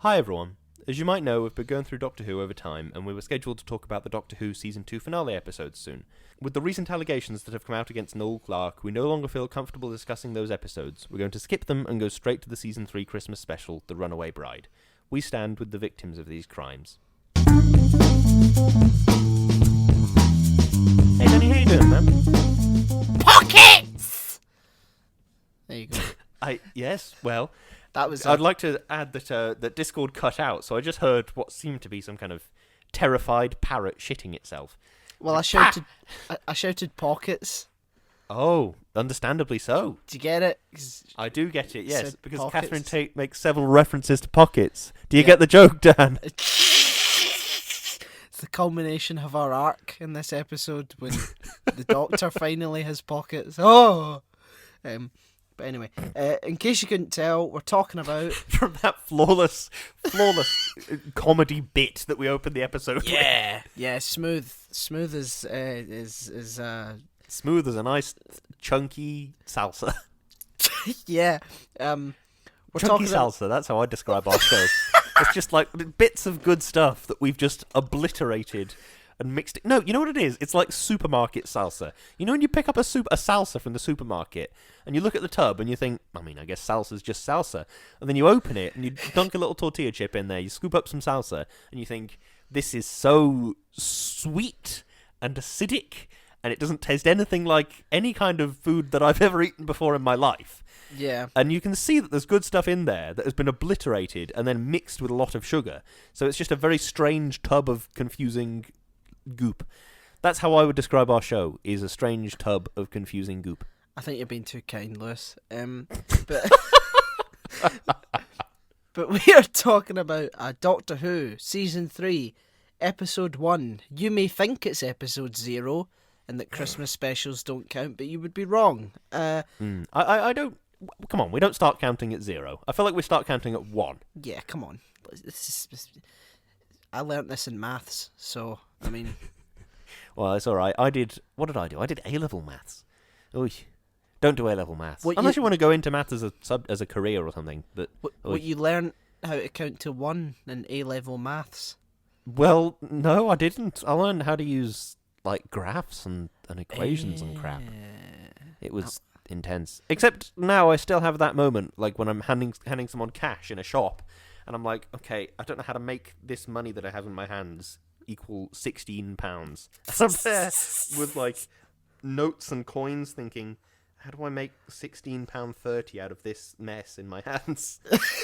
Hi everyone. As you might know, we've been going through Doctor Who over time, and we were scheduled to talk about the Doctor Who Season 2 finale episodes soon. With the recent allegations that have come out against Noel Clarke, we no longer feel comfortable discussing those episodes. We're going to skip them and go straight to the Season 3 Christmas special, The Runaway Bride. We stand with the victims of these crimes. Hey Danny, how you doing, man? Pockets! There you go. Yes, well... I'd like to add that Discord cut out, so I just heard what seemed to be some kind of terrified parrot shitting itself. Well, I shouted pockets. Oh, understandably so. Do you get it? I do get it, yes, because pockets. Catherine Tate makes several references to pockets. Do you get the joke, Dan? It's the culmination of our arc in this episode when the Doctor finally has pockets. Oh! But anyway, in case you couldn't tell, we're talking about... From that flawless comedy bit that we opened the episode with. Yeah, smooth as Smooth as a nice, chunky salsa. yeah. Chunky salsa, that's how I describe our show. It's just like bits of good stuff that we've just obliterated and mixed it. No, you know what it is? It's like supermarket salsa. You know when you pick up a salsa from the supermarket and you look at the tub and you think, I guess salsa's just salsa. And then you open it and you dunk a little tortilla chip in there, you scoop up some salsa and you think, this is so sweet and acidic and it doesn't taste anything like any kind of food that I've ever eaten before in my life. Yeah. And you can see that there's good stuff in there that has been obliterated and then mixed with a lot of sugar. So it's just a very strange tub of confusing goop. That's how I would describe our show, is a strange tub of confusing goop. I think you're being too kind, Lewis. But but we are talking about Doctor Who Season 3, Episode 1. You may think it's Episode 0 and that Christmas specials don't count, but you would be wrong. I don't... Come on, we don't start counting at 0. I feel like we start counting at 1. Yeah, come on. I learnt this in maths, so, I mean... Well, it's alright. What did I do? I did A-level maths. Oy. Don't do A-level maths. Unless you want to go into maths as a career or something. But what you learn how to count to 1 in A-level maths? Well, no, I didn't. I learned how to use, like, graphs and equations and crap. It was intense. Except now I still have that moment, like when I'm handing someone cash in a shop, and I'm like, okay, I don't know how to make this money that I have in my hands equal £16. I'm there with, like, notes and coins thinking, how do I make £16.30 out of this mess in my hands?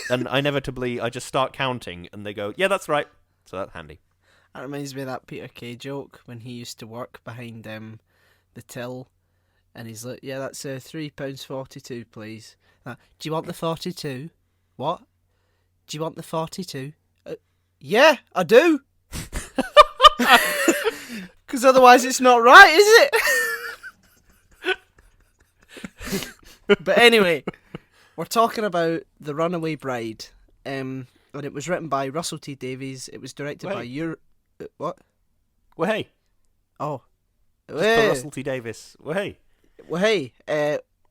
And inevitably, I just start counting, and they go, yeah, that's right. So that's handy. That reminds me of that Peter Kay joke when he used to work behind the till, and he's like, yeah, that's £3.42, please. Do you want the 42? What? Do you want the 42? Yeah, I do. Because otherwise it's not right, is it? But anyway, we're talking about The Runaway Bride. And it was written by Russell T Davies. It was directed by what? Well, hey. Oh. Just for Russell T Davies. Well, hey. Well, hey.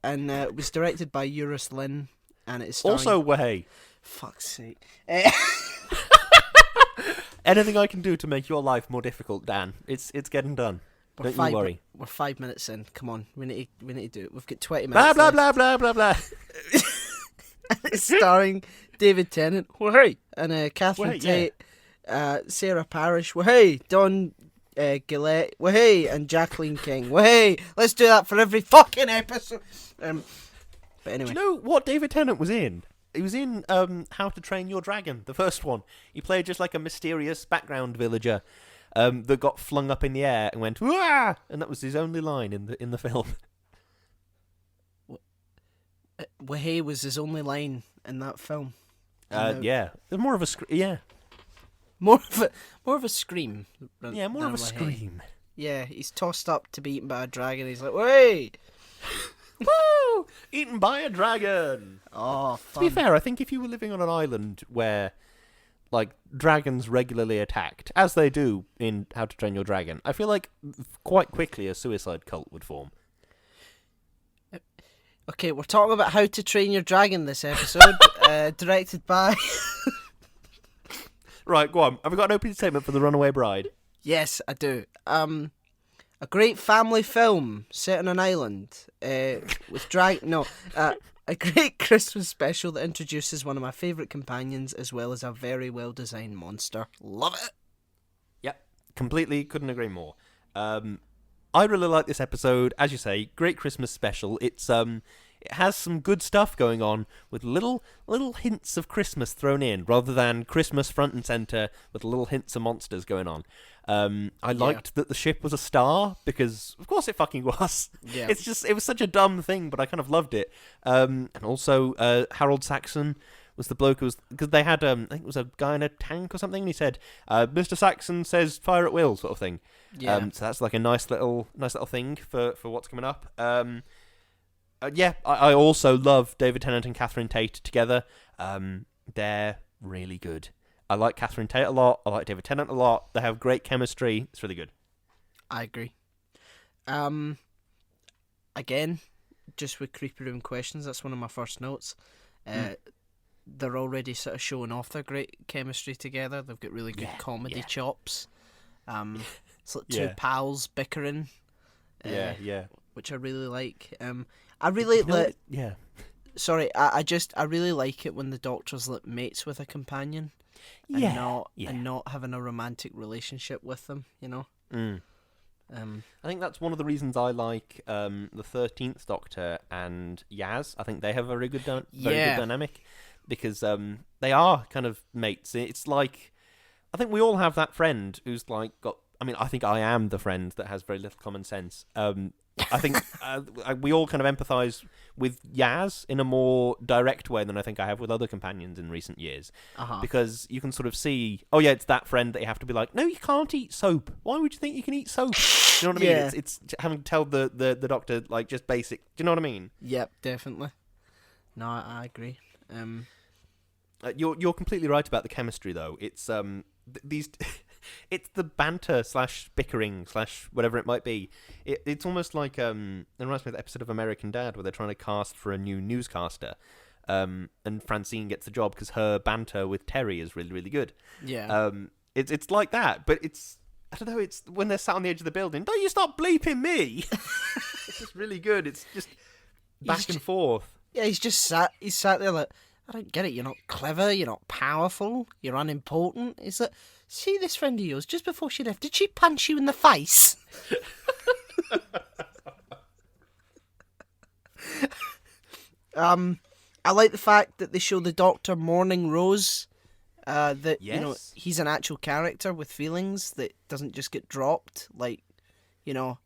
And it was directed by Eurus Lynn. And it's starring... Also, well, hey. Fuck's sake. Anything I can do to make your life more difficult, Dan. It's getting done. Don't you worry. We're 5 minutes in. Come on, we need to do it. We've got 20 minutes. Blah blah blah blah blah blah. It's starring David Tennant. Hey, and Catherine Tate, Sarah Parrish. Hey, Don Gillette. Hey, and Jacqueline King. Hey, let's do that for every fucking episode. But anyway, do you know what David Tennant was in? He was in How to Train Your Dragon, the first one. He played just like a mysterious background villager that got flung up in the air and went, "Wah!" And that was his only line in the film. Wahey was his only line in that film. Yeah, more of a more of a scream. Yeah, more of a scream. Yeah, he's tossed up to be eaten by a dragon. He's like, "Wait, woo! Eaten by a dragon." Oh, fun. To be fair, I think if you were living on an island where, like, dragons regularly attacked, as they do in How to Train Your Dragon, I feel like quite quickly a suicide cult would form. Okay, we're talking about How to Train Your Dragon this episode, directed by Right, go on. Have we got an opening statement for The Runaway Bride? Yes, I do. A great family film set on an island with a great Christmas special that introduces one of my favourite companions as well as a very well-designed monster. Love it. Yep, completely couldn't agree more. I really like this episode. As you say, great Christmas special. It has some good stuff going on with little hints of Christmas thrown in, rather than Christmas front and centre with little hints of monsters going on. I liked that the ship was a star, because of course it fucking was. Yeah. It was such a dumb thing, but I kind of loved it. And also Harold Saxon was the bloke who was, because they had I think it was a guy in a tank or something, and he said, Mr. Saxon says fire at will, sort of thing. Yeah. So that's like a nice little thing for what's coming up. I also love David Tennant and Catherine Tate together. They're really good. I like Catherine Tate a lot. I like David Tennant a lot. They have great chemistry. It's really good. I agree. Again, just with creepy room questions, that's one of my first notes. They're already sort of showing off their great chemistry together. They've got really good comedy chops. It's like two pals bickering. Which I really like. I really Sorry, I really like it when the Doctor's like mates with a companion, and not having a romantic relationship with them. You know. I think that's one of the reasons I like the 13th Doctor and Yaz. I think they have a very good, very good dynamic, because they are kind of mates. It's like, I think we all have that friend who's like got. I mean, I think I am the friend that has very little common sense. I think we all kind of empathise with Yaz in a more direct way than I think I have with other companions in recent years. Because you can sort of see, oh yeah, it's that friend that you have to be like, no, you can't eat soap. Why would you think you can eat soap? You know what I mean? Yeah. It's having to tell the Doctor, like, just basic. Do you know what I mean? Yep, definitely. No, I agree. You're completely right about the chemistry, though. It's these. It's the banter / bickering / whatever it might be. It's almost like it reminds me of the episode of American Dad where they're trying to cast for a new newscaster, and Francine gets the job because her banter with Terry is really, really good. Yeah. It's like that, but it's, I don't know. It's when they're sat on the edge of the building. Don't you stop bleeping me! It's just really good. It's just back and forth. Yeah, he's sat there like, I don't get it. You're not clever. You're not powerful. You're unimportant. It's like, see this friend of yours, just before she left, did she punch you in the face? I like the fact that they show the Doctor mourning Rose. That you know, he's an actual character with feelings that doesn't just get dropped, like, you know,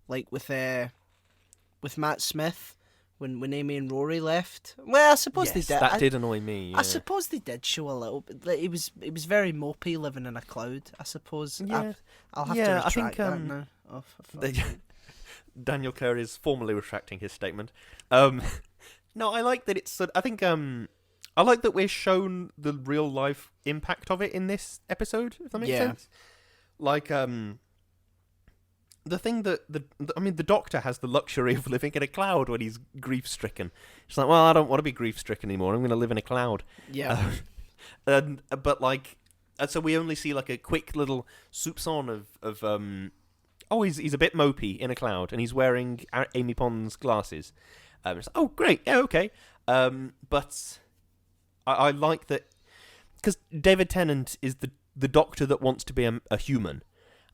like with Matt Smith. When Amy and Rory left, well, I suppose they did. That did annoy me. Yeah. I suppose they did show a little bit. Like, it was very mopey, living in a cloud. I suppose. Yeah. I'll have to retract that now. Oh, Daniel Kerr is formally retracting his statement. No, I like that it's. I think I like that we're shown the real life impact of it in this episode. If that makes sense. Like the thing that the Doctor has the luxury of living in a cloud when he's grief stricken. It's like, well, I don't want to be grief stricken anymore. I'm going to live in a cloud. Yeah. But like, so we only see like a quick little soupçon of he's a bit mopey in a cloud, and he's wearing Amy Pond's glasses. It's like, oh great, yeah, okay. But I like that because David Tennant is the Doctor that wants to be a human,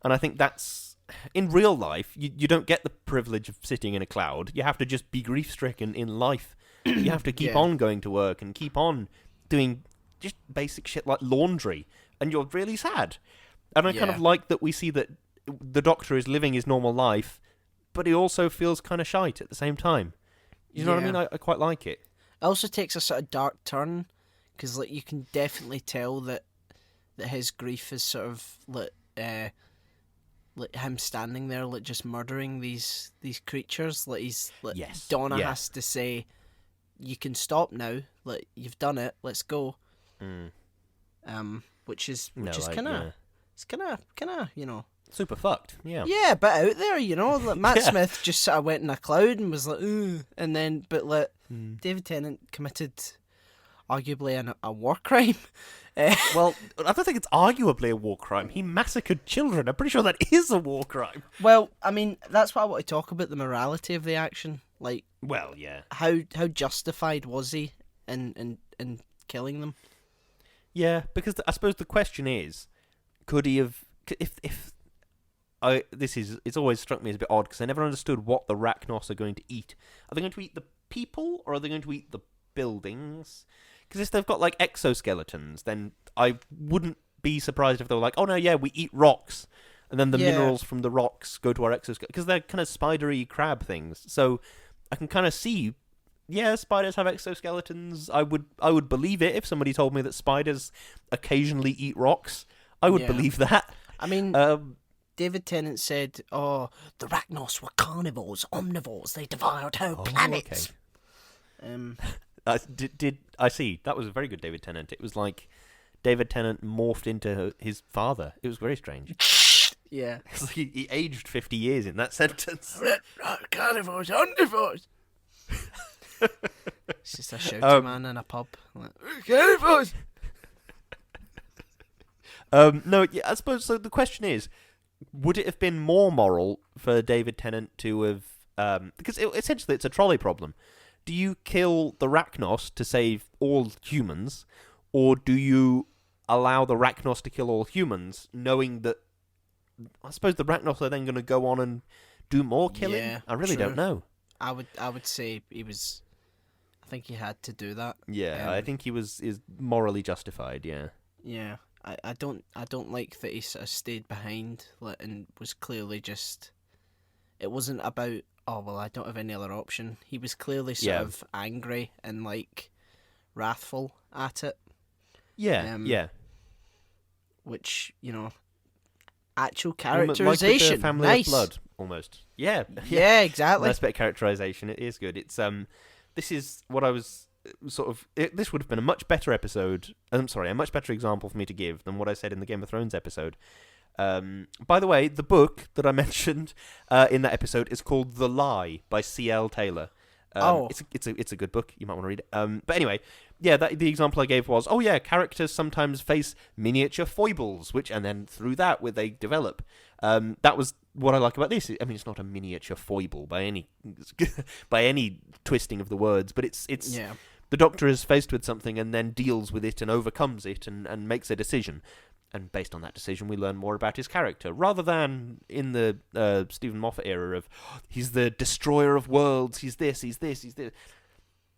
and I think that's. In real life, you don't get the privilege of sitting in a cloud. You have to just be grief-stricken in life. You have to keep on going to work and keep on doing just basic shit like laundry, and you're really sad. And I kind of like that we see that the Doctor is living his normal life, but he also feels kind of shite at the same time. You know what I mean? I quite like it. It also takes a sort of dark turn, because like you can definitely tell that his grief is sort of like him standing there, like just murdering these creatures. Like he's like, Donna has to say, "You can stop now. Like you've done it. Let's go." Which is kind of you know, super fucked. Yeah. Yeah, but out there, you know, like Matt Smith just sort of went in a cloud and was like, ooh, and then but like David Tennant committed arguably a war crime, Well, I don't think it's arguably a war crime. He massacred children. I'm pretty sure that is a war crime. Well, I mean, that's what I want to talk about, the morality of the action. Like, well, yeah. How justified was he in killing them? Yeah, because I suppose the question is, could he have... It's always struck me as a bit odd, because I never understood what the Rachnos are going to eat. Are they going to eat the people, or are they going to eat the buildings? Because if they've got, like, exoskeletons, then I wouldn't be surprised if they were like, oh, no, yeah, we eat rocks. And then the minerals from the rocks go to our exoskeleton. Because they're kind of spidery crab things. So I can kind of see, yeah, spiders have exoskeletons. I would believe it if somebody told me that spiders occasionally eat rocks. I would believe that. I mean, David Tennant said, oh, the Rachnos were carnivores, omnivores. They devoured whole planets. Okay. I see. That was a very good David Tennant. It was like David Tennant morphed into his father. It was very strange. Yeah. He aged 50 years in that sentence. Carnivores, omnivores. It's just a shouty man in a pub. Like, carnivores. No, yeah, I suppose, so the question is, would it have been more moral for David Tennant to have... because essentially it's a trolley problem. Do you kill the Rachnos to save all humans, or do you allow the Rachnos to kill all humans, knowing that... I suppose the Rachnos are then going to go on and do more killing? Yeah, I really don't know. I would say he was... I think he had to do that. Yeah, I think is morally justified, yeah. Yeah. I don't like that he sort of stayed behind and was clearly just... It wasn't about, oh, well, I don't have any other option. He was clearly sort of angry and, like, wrathful at it. Yeah, yeah. Which, you know, actual characterization. Like with the family nice. of blood, almost. Yeah. Yeah, exactly. Nice bit of characterization. It is good. It's this is what I was... this would have been a much better episode. I'm sorry, a much better example for me to give than what I said in the Game of Thrones episode. By the way, the book that I mentioned in that episode is called The Lie by C.L. Taylor. It's a good book. You might want to read it. But anyway, yeah, the example I gave was, characters sometimes face miniature foibles, and then through that, where they develop. That was what I like about this. I mean, it's not a miniature foible by any twisting of the words, but it's the Doctor is faced with something and then deals with it and overcomes it and makes a decision. And based on that decision, we learn more about his character, rather than in the Stephen Moffat era of, he's the destroyer of worlds, he's this.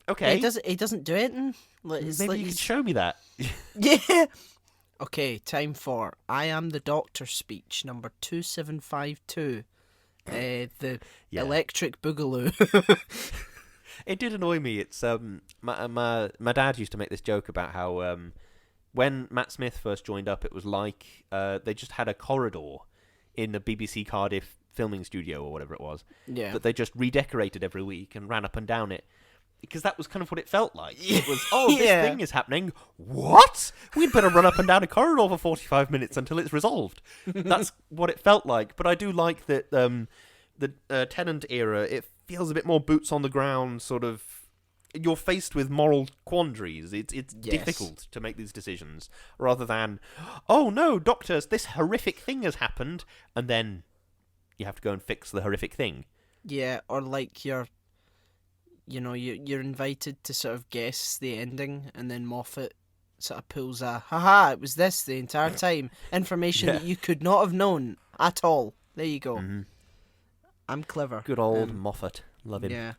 Okay. He doesn't do anything. Maybe you could show me that. Yeah. Okay, time for I Am the Doctor speech, number 2752. The Electric Boogaloo. It did annoy me. It's my dad used to make this joke about how when Matt Smith first joined up, it was like they just had a corridor in the BBC Cardiff filming studio or whatever it was. Yeah. That they just redecorated every week and ran up and down it. Because that was kind of what it felt like. Yeah. It was, this thing is happening. What? We'd better run up and down a corridor for 45 minutes until it's resolved. That's what it felt like. But I do like that the Tennant era, it feels a bit more boots on the ground, sort of... You're faced with moral quandaries. It's difficult to make these decisions, rather than, oh no, doctors, this horrific thing has happened, and then you have to go and fix the horrific thing. Yeah, or like you're invited to sort of guess the ending, and then Moffat sort of pulls a, haha, it was this the entire time. Information that you could not have known at all. There you go. Mm-hmm. I'm clever. Good old Moffat. Love him. Yeah.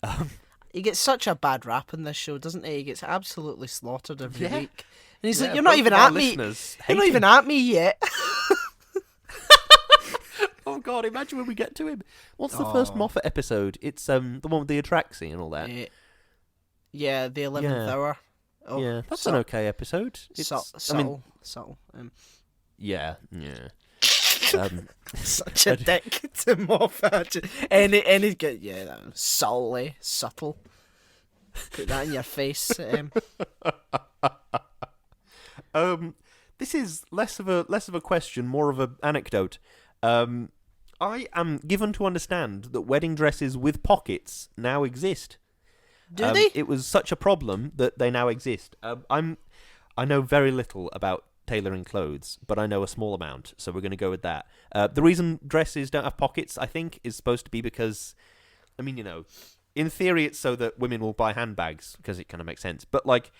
He gets such a bad rap in this show, doesn't he? He gets absolutely slaughtered every week. And he's like, you're not even at me. You're not even at me yet. Oh God, imagine when we get to him. What's the first Moffat episode? It's the one with the Atraxi and all that. Yeah, the 11th hour. Oh, yeah, that's an okay episode. It's subtle. Yeah. Such a dick to Moffat. Any good? Yeah, that was subtle. Put that in your face. This is less of a question, more of an anecdote. I am given to understand that wedding dresses with pockets now exist. Do they? It was such a problem that they now exist. I know very little about tailoring clothes, but I know a small amount, so we're going to go with that. The reason dresses don't have pockets, I think, is supposed to be because, I mean, in theory, it's so that women will buy handbags, because it kind of makes sense. But, like,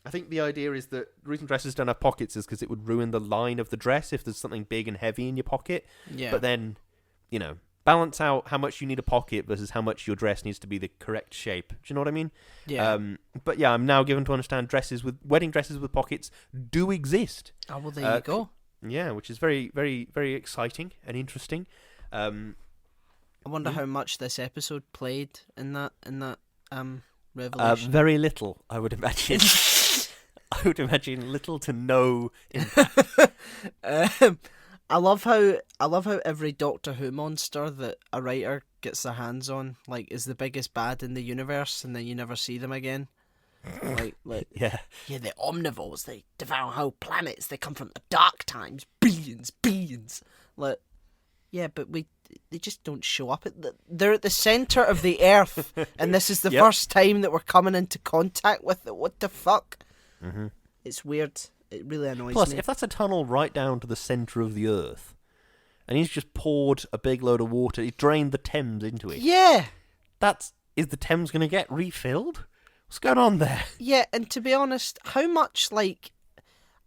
I think the idea is that the reason dresses don't have pockets is because it would ruin the line of the dress if there's something big and heavy in your pocket. Yeah. But then, balance out how much you need a pocket versus how much your dress needs to be the correct shape. Do you know what I mean? Yeah. But yeah, I'm now given to understand wedding dresses with pockets do exist. Oh, well, there you go. Yeah, which is very, very, very exciting and interesting. I wonder how much this episode played in that revelation. Very little, I would imagine. I would imagine little to no impact. I love how every Doctor Who monster that a writer gets their hands on, like, is the biggest bad in the universe, and then you never see them again. like yeah, the omnivores, they devour whole planets. They come from the dark times, billions. Like, yeah, but they just don't show up. They're at the center of the Earth, and this is the first time that we're coming into contact with it. What the fuck? Mm-hmm. It's weird. It really annoys me. Plus, if that's a tunnel right down to the centre of the Earth, and he's just poured a big load of water, he drained the Thames into it. Yeah. Is the Thames going to get refilled? What's going on there? Yeah, and to be honest, how much, like,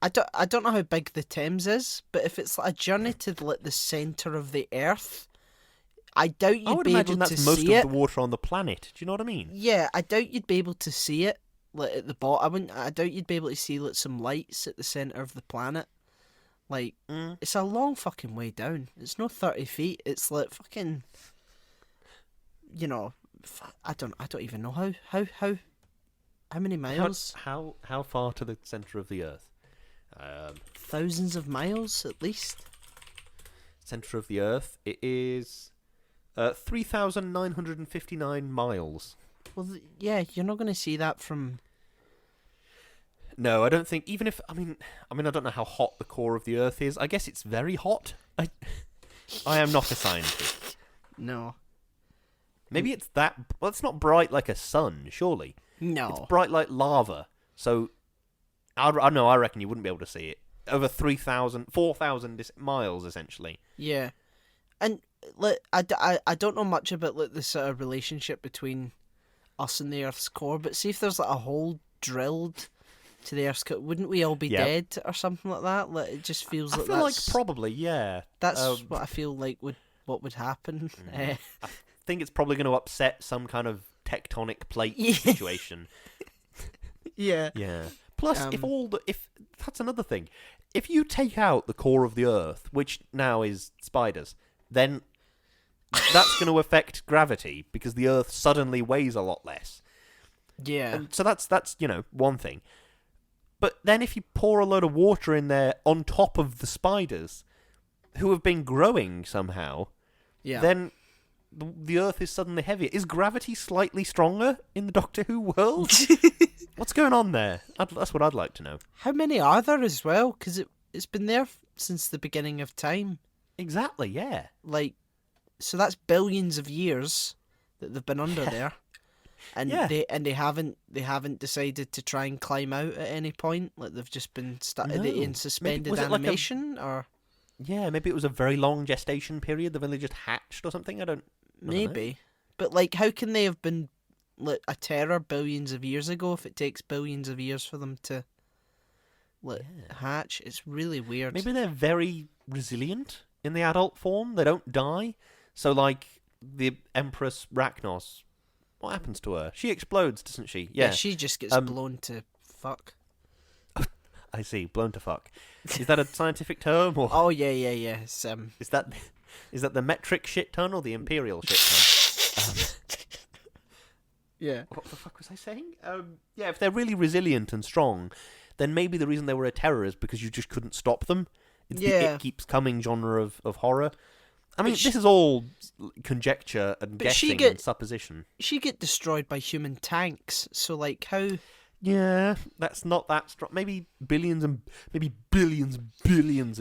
I don't know how big the Thames is, but if it's like a journey to the centre of the Earth, I doubt you'd be able to see it. I would imagine that's most of the water on the planet. Do you know what I mean? Yeah, I doubt you'd be able to see it. Like, at the bottom, I doubt you'd be able to see, like, some lights at the centre of the planet. Like, It's a long fucking way down. It's no 30 feet. It's like fucking, I don't even know how many miles. How far to the centre of the Earth? Thousands of miles at least. Centre of the Earth. It is 3,959 miles. Well, yeah, you're not going to see that from... No, I don't think... Even if... I mean, I don't know how hot the core of the Earth is. I guess it's very hot. I am not a scientist. No. Maybe it's that... Well, it's not bright like a sun, surely. No. It's bright like lava. So, I know, I reckon you wouldn't be able to see it. Over 4,000 miles, essentially. Yeah. And, like, I don't know much about, like, the sort of relationship between us and the Earth's core, but see if there's, like, a hole drilled to the Earth's core, wouldn't we all be dead or something like that? Like, it just feels like like probably, yeah. That's what I feel like what would happen. I think it's probably going to upset some kind of tectonic plate situation. Yeah. Yeah. Plus, if that's another thing, if you take out the core of the Earth, which now is spiders, then that's going to affect gravity because the Earth suddenly weighs a lot less. Yeah. And so that's one thing. But then if you pour a load of water in there on top of the spiders, who have been growing somehow, then the Earth is suddenly heavier. Is gravity slightly stronger in the Doctor Who world? What's going on there? That's what I'd like to know. How many are there as well? Because it's been there since the beginning of time. Exactly, yeah. Like, so that's billions of years that they've been under there. And they haven't decided to try and climb out at any point. Like, they've just been in suspended animation, or maybe it was a very long gestation period. They've only just hatched or something. I don't know. But like, how can they have been like a terror billions of years ago if it takes billions of years for them to hatch? It's really weird. Maybe they're very resilient in the adult form. They don't die. So like the Empress Rachnos. What happens to her? She explodes, doesn't she? Yeah, she just gets blown to fuck. I see, blown to fuck. Is that a scientific term? Or? Oh, yeah. It's, Is that the metric shit ton or the imperial shit ton? Yeah. What the fuck was I saying? Yeah, if they're really resilient and strong, then maybe the reason they were a terror is because you just couldn't stop them. It's the It Keeps Coming genre of horror. I mean, this is all conjecture and guessing and supposition. She get destroyed by human tanks, so like how... Yeah, that's not that strong. Maybe billions of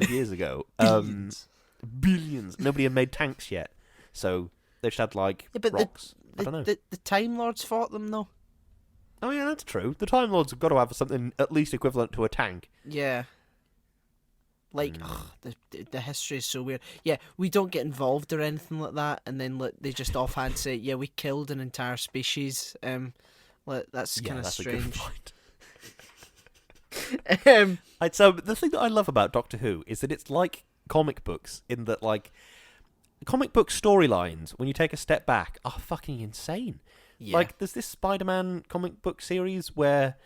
years ago. Billions. Nobody had made tanks yet, so they just had like rocks. I don't know. The Time Lords fought them though. Oh yeah, that's true. The Time Lords have got to have something at least equivalent to a tank. Yeah. Like, the history is so weird. Yeah, we don't get involved or anything like that, and then they just offhand say, yeah, we killed an entire species. That's kind of strange. A good point. So the thing that I love about Doctor Who is that it's like comic books in that, like, comic book storylines, when you take a step back, are fucking insane. Yeah. Like, there's this Spider-Man comic book series where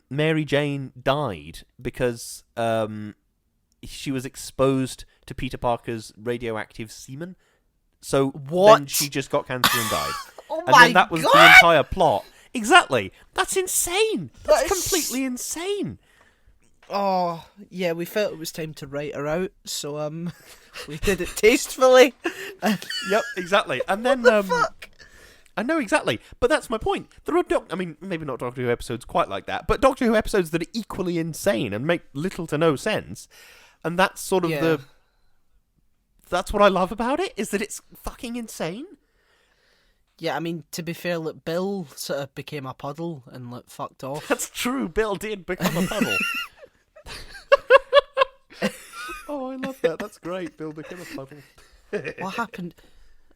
Mary Jane died because she was exposed to Peter Parker's radioactive semen. So then she just got cancer and died. Oh and my then that was God! the entire plot. Exactly. That's insane. That's completely insane. Oh, yeah, we felt it was time to write her out, so we did it tastefully. Yep, exactly. And then What the fuck? I know exactly, but that's my point. There are maybe not Doctor Who episodes quite like that, but Doctor Who episodes that are equally insane and make little to no sense. And that's sort of that's what I love about it, is that it's fucking insane. Yeah, I mean, to be fair, look, Bill sort of became a puddle and fucked off. That's true. Bill did become a puddle. Oh, I love that. That's great. Bill became a puddle. What happened?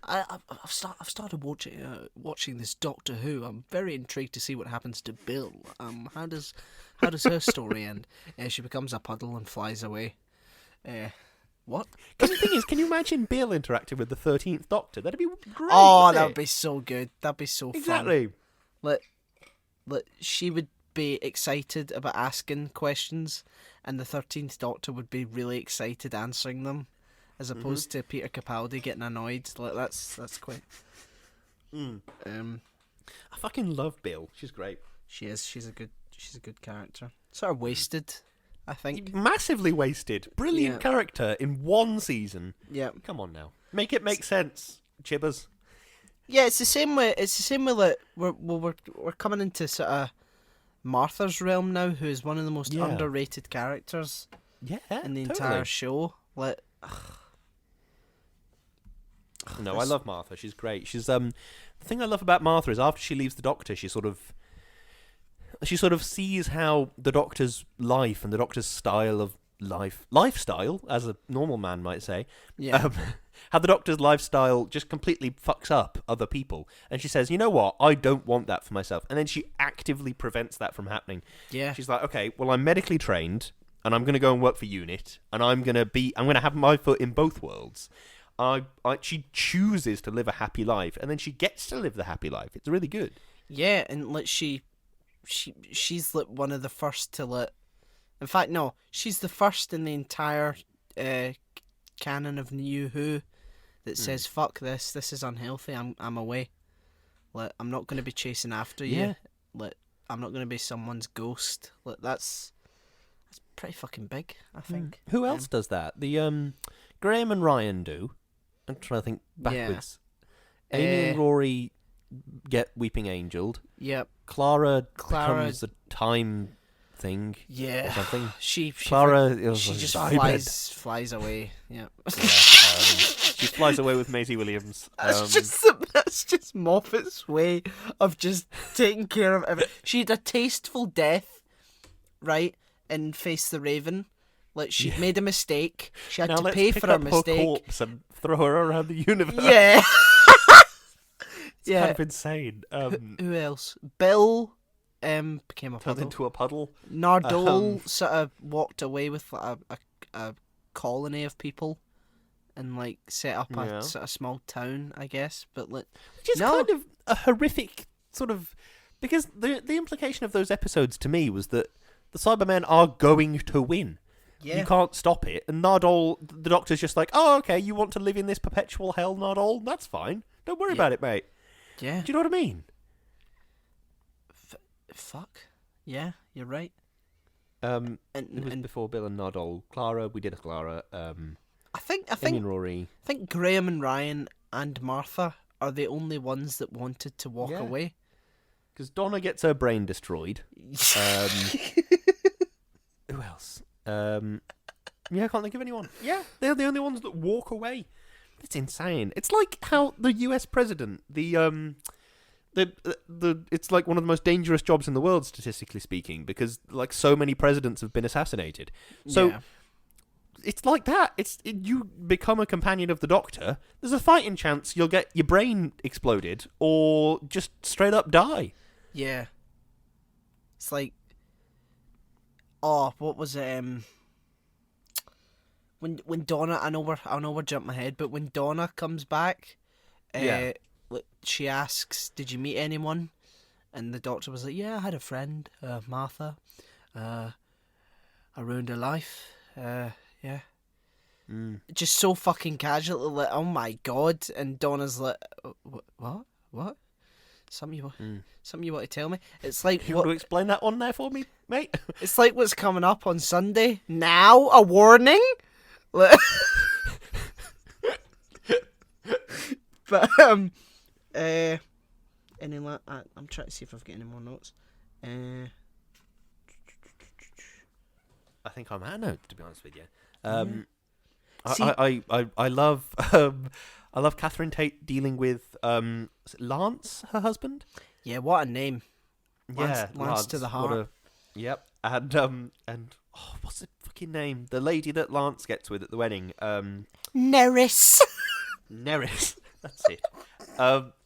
I've started watching this Doctor Who. I'm very intrigued to see what happens to Bill. How does her story end? She becomes a puddle and flies away. What? Because the thing is, can you imagine Bill interacting with the 13th Doctor? That'd be great. Oh, that would be so good. That'd be so exactly. fun. She would be excited about asking questions, and the 13th Doctor would be really excited answering them, as opposed to Peter Capaldi getting annoyed. That's quite. I fucking love Bill. She's great. She is. She's a good character. Sort of wasted, I think. Massively wasted. Brilliant character in one season. Yeah. Come on now, make it make sense, Chibbers. Yeah, it's the same way. Like we're coming into sort of Martha's realm now, who is one of the most underrated characters. Yeah, in the entire show. I love Martha. She's great. She's the thing I love about Martha is after she leaves the Doctor, she sort of sees how the Doctor's life and the Doctor's style of lifestyle, as a normal man might say, how the Doctor's lifestyle just completely fucks up other people. And she says, you know what, I don't want that for myself. And then she actively prevents that from happening. Yeah. She's like, okay, well, I'm medically trained, and I'm going to go and work for UNIT, and I'm going to have my foot in both worlds. She chooses to live a happy life, and then she gets to live the happy life. It's really good. Yeah, and she's one of the first to in fact, no, she's the first in the entire canon of New Who that says, "Fuck this! This is unhealthy. I'm away. I'm not going to be chasing after you. I'm not going to be someone's ghost." That's pretty fucking big, I think. Who else does that? The Graham and Ryan do. I'm trying to think backwards. Yeah. Amy and Rory get Weeping Angeled. Yep. Clara becomes a time thing. Yeah. Or something. She just flies away. Yep. She flies away with Maisie Williams. That's just Moffat's way of just taking care of everything. She had a tasteful death, right, in Face the Raven. She'd made a mistake. She had to pay for her mistake. Her corpse and throw her around the universe. Yeah. It's kind of insane. Who else? Bill became a puddle. Turned into a puddle. Nardole sort of walked away with a colony of people and set up a sort of small town, I guess. But which is kind of a horrific sort of, because the implication of those episodes to me was that the Cybermen are going to win. Yeah. You can't stop it. And Nardole, the Doctor's just like, oh, okay, you want to live in this perpetual hell, Nardole? That's fine. Don't worry about it, mate. Yeah. Do you know what I mean? Fuck. Yeah, you're right. It was before Bill and Nardole. Clara, we did a Clara. I think Amy and Rory. I think Graham and Ryan and Martha are the only ones that wanted to walk away. Because Donna gets her brain destroyed. Who else? I can't think of anyone. Yeah, they're the only ones that walk away. It's insane. It's like how the US president, it's like one of the most dangerous jobs in the world, statistically speaking, because so many presidents have been assassinated. So it's like that. You become a companion of the Doctor. There's a fighting chance you'll get your brain exploded or just straight up die. Yeah. It's like, oh, what was it? When Donna, I know we're jumping ahead, but when Donna comes back, she asks, "Did you meet anyone?" And the Doctor was like, "Yeah, I had a friend, Martha. I ruined her life. Yeah." Just so fucking casual, like, oh my god. And Donna's like, what? Something you want to tell me? It's like, You want to explain that one there for me, mate? It's like what's coming up on Sunday. Now, a warning? But, any I'm trying to see if I've got any more notes. I think I'm out of notes, to be honest with you. I love Catherine Tate dealing with is it Lance, her husband. Yeah, what a name. Lance to the heart. Yep. And what's the fucking name? The lady that Lance gets with at the wedding. Neris. Neris. That's it.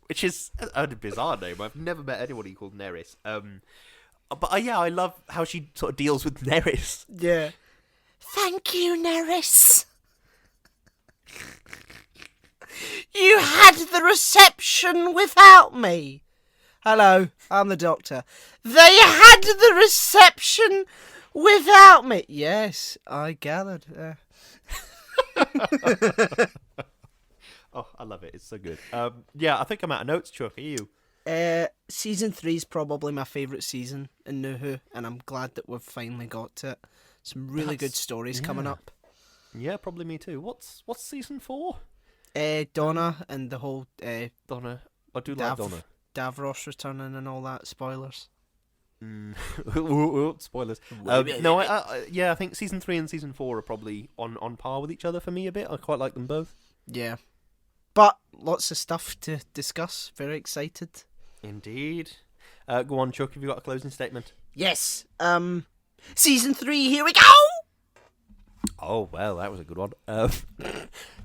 Which is a bizarre name. I've never met anybody called Neris. But I love how she sort of deals with Neris. Yeah. Thank you, Neris. You had the reception without me. Hello, I'm the Doctor. They had the reception without me. Yes, I gathered. Oh, I love it. It's so good. I think I'm out of notes, Chuck. Are you? Season 3 is probably my favourite season in New Who, and I'm glad that we've finally got to it. Some really good stories coming up. Yeah, probably me too. What's season 4? Donna and the whole Donna. I do like Donna. Davros returning and all that. Spoilers. Spoilers. I think season 3 and season 4 are probably on par with each other for me a bit. I quite like them both. Yeah. But lots of stuff to discuss. Very excited. Indeed. Go on, Chuck. Have you got a closing statement? Yes. Season 3, here we go! Oh, well, that was a good one.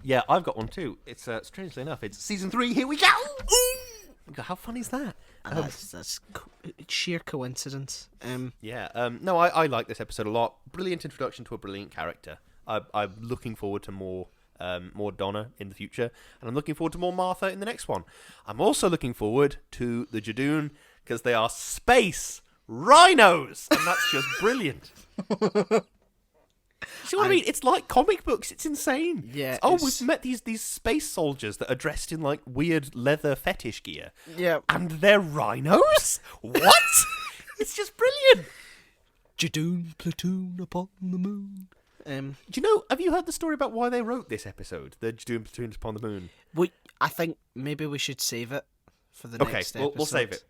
Yeah, I've got one too. It's, strangely enough, it's season 3, here we go! Ooh! How fun is that? That's sheer coincidence. No, I like this episode a lot. Brilliant introduction to a brilliant character. I'm looking forward to more Donna in the future, and I'm looking forward to more Martha in the next one. I'm also looking forward to the Jadoon, because they are space rhinos, and that's just brilliant. See what I mean? It's like comic books. It's insane. Yeah. We've met these space soldiers that are dressed in like weird leather fetish gear. Yeah. And they're rhinos? What? It's just brilliant. Jadoon platoon upon the moon. Do you know? Have you heard the story about why they wrote this episode? The Jadoon platoons upon the moon. I think maybe we should save it for the next episode. We'll save it.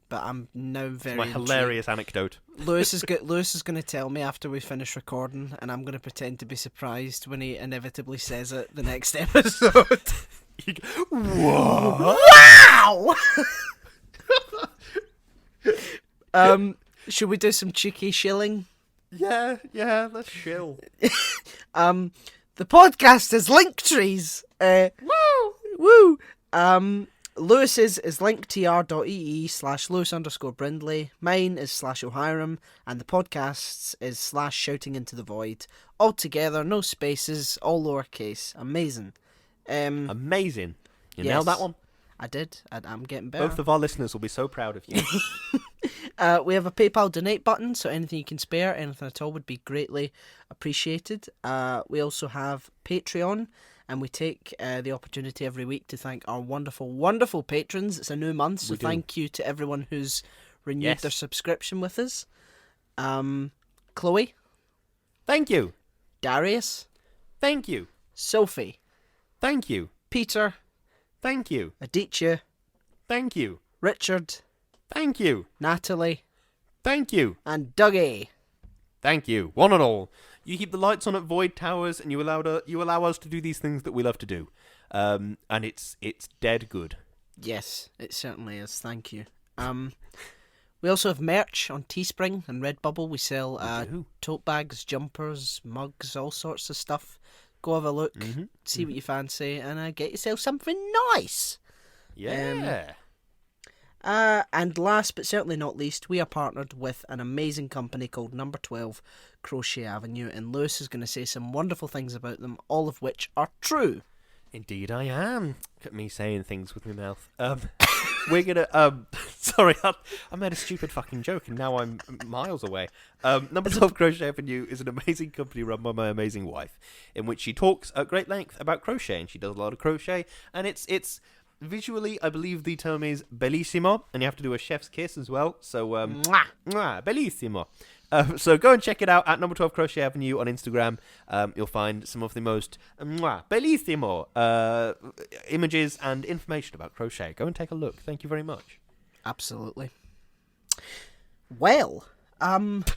But I'm now very. It's my hilarious anecdote. Lewis is going to tell me after we finish recording, and I'm going to pretend to be surprised when he inevitably says it the next episode. What? Wow! Should we do some cheeky shilling? Yeah, let's shill. The podcast is Linktrees. Woo! Lewis's is linktr.ee/Lewis_Brindley. Mine is /O'Hiram. And the podcast's is /Shouting into the Void. All together, no spaces, all lowercase. Amazing. Amazing. You yes, nailed that one. I did. I'm getting better. Both of our listeners will be so proud of you. We have a PayPal donate button, so anything you can spare, anything at all would be greatly appreciated. We also have Patreon, and we take the opportunity every week to thank our wonderful, wonderful patrons. It's a new month, so thank you to everyone who's renewed their subscription with us. Chloe. Thank you. Darius. Thank you. Sophie. Thank you. Peter. Thank you. Aditya. Thank you. Richard. Thank you. Natalie. Thank you. And Dougie. Thank you, one and all. You keep the lights on at Void Towers, and you allow us to do these things that we love to do. And it's dead good. Yes, it certainly is. Thank you. We also have merch on Teespring and Redbubble. We sell do. tote bags, jumpers, mugs, all sorts of stuff. Go have a look, see what you fancy, and get yourself something nice. Yeah. And last but certainly not least, we are partnered with an amazing company called Number 12 Crochet Avenue, and Lewis is going to say some wonderful things about them, all of which are true. Indeed I am. Look at me saying things with my mouth. We're gonna, sorry, I made a stupid fucking joke and now I'm miles away. Number 12 Crochet Avenue is an amazing company run by my amazing wife, in which she talks at great length about crochet, and she does a lot of crochet, and it's visually, I believe the term is bellissimo, and you have to do a chef's kiss as well, so, mwah, bellissimo. So go and check it out at Number 12 Crochet Avenue on Instagram. You'll find some of the most bellissimo images and information about crochet. Go and take a look. Thank you very much. Absolutely. Well, that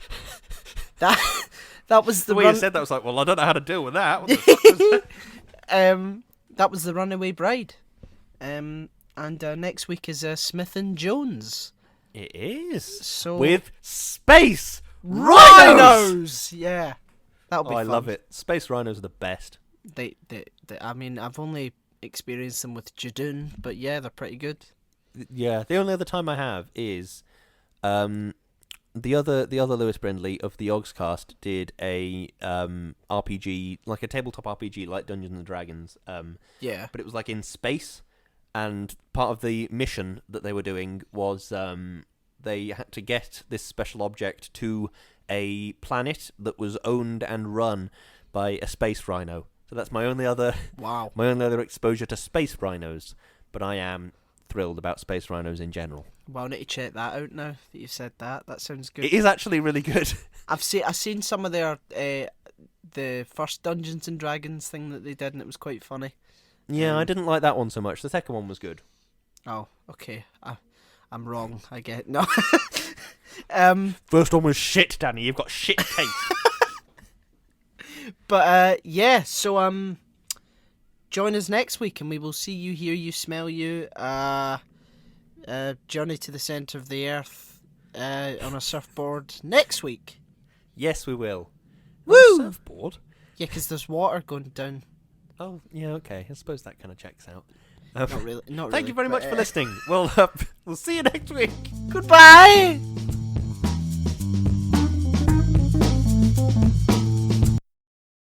was the way you said that was like, well, I don't know how to deal with that. What the fuck was that? That was the Runaway Bride. And next week is Smith and Jones. It is. So with space rhinos! Yeah. That'll be fun. I love it. Space rhinos are the best. They I mean, I've only experienced them with Jadoon, but yeah, they're pretty good. Yeah, the only other time I have is the other Lewis Brindley of the Ogscast did a RPG, like a tabletop RPG like Dungeons and Dragons. Yeah. But it was like in space, and part of the mission that they were doing was they had to get this special object to a planet that was owned and run by a space rhino. So that's my only other exposure to space rhinos. But I am thrilled about space rhinos in general. Well, I need to check that out now that you've said that. That sounds good. It is actually really good. I've seen some of their the first Dungeons and Dragons thing that they did, and it was quite funny. Yeah, I didn't like that one so much. The second one was good. Oh, okay. I'm wrong. I get no. First one was shit, Danny. You've got shit taste. But yeah, so join us next week, and we will see you, hear you, smell you. Journey to the centre of the earth on a surfboard next week. Yes, we will. Woo! On a surfboard? Yeah, because there's water going down. Oh, yeah, okay. I suppose that kind of checks out. Not really. Thank you very much for listening. We'll see you next week. Goodbye!